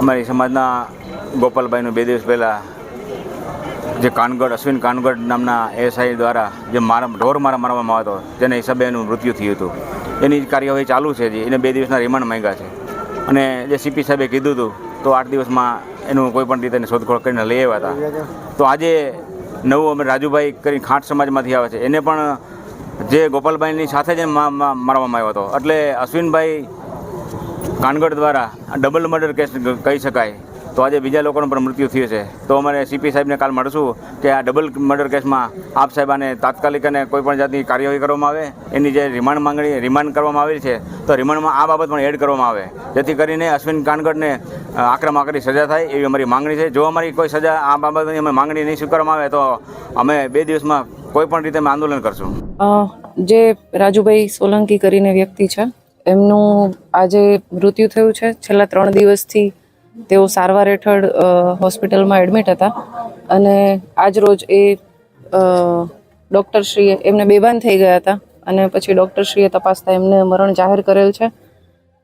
અમારી સમાજના ગોપાલભાઈનું 2 દિવસ પહેલાં જે કાનગડ અશ્વિન કાનગડ નામના એસઆઈ દ્વારા જે ઢોર મારવામાં આવ્યો હતો તેના હિસાબે એનું મૃત્યુ થયું હતું. એની કાર્યવાહી ચાલુ છે. એને 2 દિવસના રિમાન્ડ માંગ્યા છે અને જે સીપી સાહેબે કીધું હતું તો 8 દિવસમાં એનું કોઈ પણ રીતે શોધખોળ કરીને લઈ આવ્યા હતા. તો આજે નવું અમે રાજુભાઈ કરી ખાંટ સમાજમાંથી આવે છે, એને પણ જે ગોપાલભાઈની સાથે જ મારવામાં આવ્યો હતો. એટલે અશ્વિનભાઈ કાનગડ દ્વારા ડબલ મર્ડર કેસ કહી શકાય. તો આજે બીજા લોકોનું પણ મૃત્યુ થયું છે. તો અમારે સીપી સાહેબને કાલ મળશું કે આ ડબલ મર્ડર કેસમાં આપ સાહેબ આને તાત્કાલિક અને કોઈ પણ જાતની કાર્યવાહી કરવામાં આવે. એની જે રિમાન્ડ કરવામાં આવેલી છે તો રિમાન્ડમાં આ બાબત પણ એડ કરવામાં આવે, જેથી કરીને અશ્વિન કાનગડને આકરામાં આકરી સજા થાય એવી અમારી માંગણી છે. જો અમારી કોઈ સજા આ બાબતની અમે માંગણી નહીં સ્વીકારવામાં આવે તો અમે 2 દિવસમાં કોઈ પણ રીતે અમે આંદોલન કરશું. જે રાજુભાઈ સોલંકી કરીને વ્યક્તિ છે, એમનું આજે મૃત્યુ થયું છે. છેલ્લા 3 દિવસથી તેઓ સારવાર હેઠળ હોસ્પિટલમાં એડમિટ હતા અને આજ રોજ એ ડૉક્ટરશ્રીએ એમને બેભાન થઈ ગયા હતા અને પછી ડૉક્ટરશ્રીએ તપાસતા એમને મરણ જાહેર કરેલ છે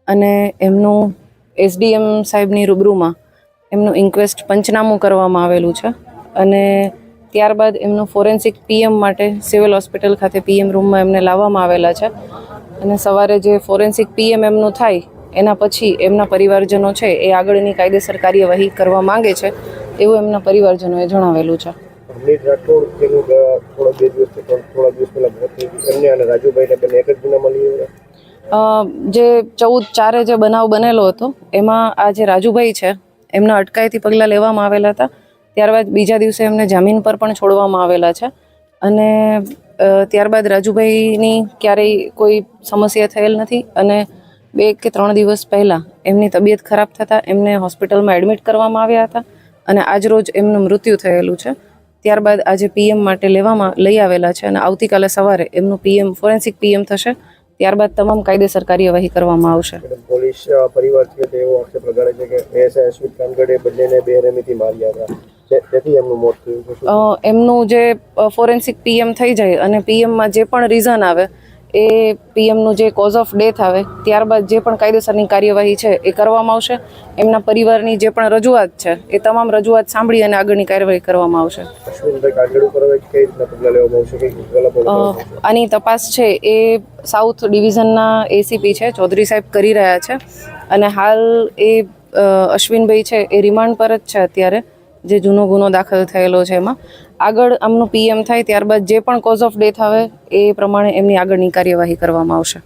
અને એમનું એસડીએમ સાહેબની રૂબરૂમાં એમનું ઇન્ક્વેસ્ટ પંચનામું કરવામાં આવેલું છે અને ત્યારબાદ એમનું ફોરેન્સિક પીએમ માટે સિવિલ હોસ્પિટલ ખાતે પીએમ રૂમમાં એમને લાવવામાં આવેલા છે અને સવારે જે ફોરેન્સિક પીએમ એમનું થાય એના પછી એમના પરિવારજનો છે એ આગળની કાયદેસર કાર્યવાહી કરવા માંગે છે એવું એમના પરિવારજનોએ જણાવેલું છે. જે 14/4 જે બનાવ બનેલો હતો એમાં આ જે રાજુભાઈ છે એમના અટકાયતી પગલાં લેવામાં આવેલા હતા. ત્યારબાદ બીજા દિવસે એમને જામીન પર પણ છોડવામાં આવેલા છે અને ત્યારબાદ રાજુભાઈની ક્યારેય કોઈ સમસ્યા થયેલ નથી અને 2 કે 3 દિવસ પહેલાં એમની તબિયત ખરાબ થતાં એમને હોસ્પિટલમાં એડમિટ કરવામાં આવ્યા હતા અને આજરોજ એમનું મૃત્યુ થયેલું છે. ત્યારબાદ આજે પીએમ માટે લઈ આવેલા છે અને આવતીકાલે સવારે એમનું પીએમ ફોરેન્સિક પીએમ થશે. ત્યારબાદ તમામ કાયદેસર કાર્યવાહી કરવામાં આવશે. પોલીસ પરિવાર છે તેવો આક્ષેપ લગાડે છે કે એસઆઈ અશ્વિન કાનગડે બંનેને બેરહેમીથી માર્યા હતા, તેથી એમનું મોત થયું. એમનું જે ફોરેન્સિક પીએમ થઈ જાય અને પીએમમાં જે પણ રીઝન આવે એ પીએમનું જે કોઝ ઓફ ડેથ આવે ત્યારબાદ જે પણ કાયદેસરની કાર્યવાહી છે એ કરવામાં આવશે. એમના પરિવારની જે પણ રજૂઆત છે એ તમામ રજૂઆત સાંભળી અને આગળની કાર્યવાહી કરવામાં આવશે. આની તપાસ છે એ સાઉથ ડિવિઝનના એસીપી છે ચૌધરી સાહેબ કરી રહ્યા છે અને હાલ એ અશ્વિનભાઈ છે એ રિમાન્ડ પર જ છે અત્યારે, જે જૂનો ગુનો દાખલ થયેલો છે એમાં. આગળ આમનું પીએમ થાય ત્યારબાદ જે પણ કોઝ ઓફ ડેથ આવે એ પ્રમાણે એમની આગળની કાર્યવાહી કરવામાં આવશે.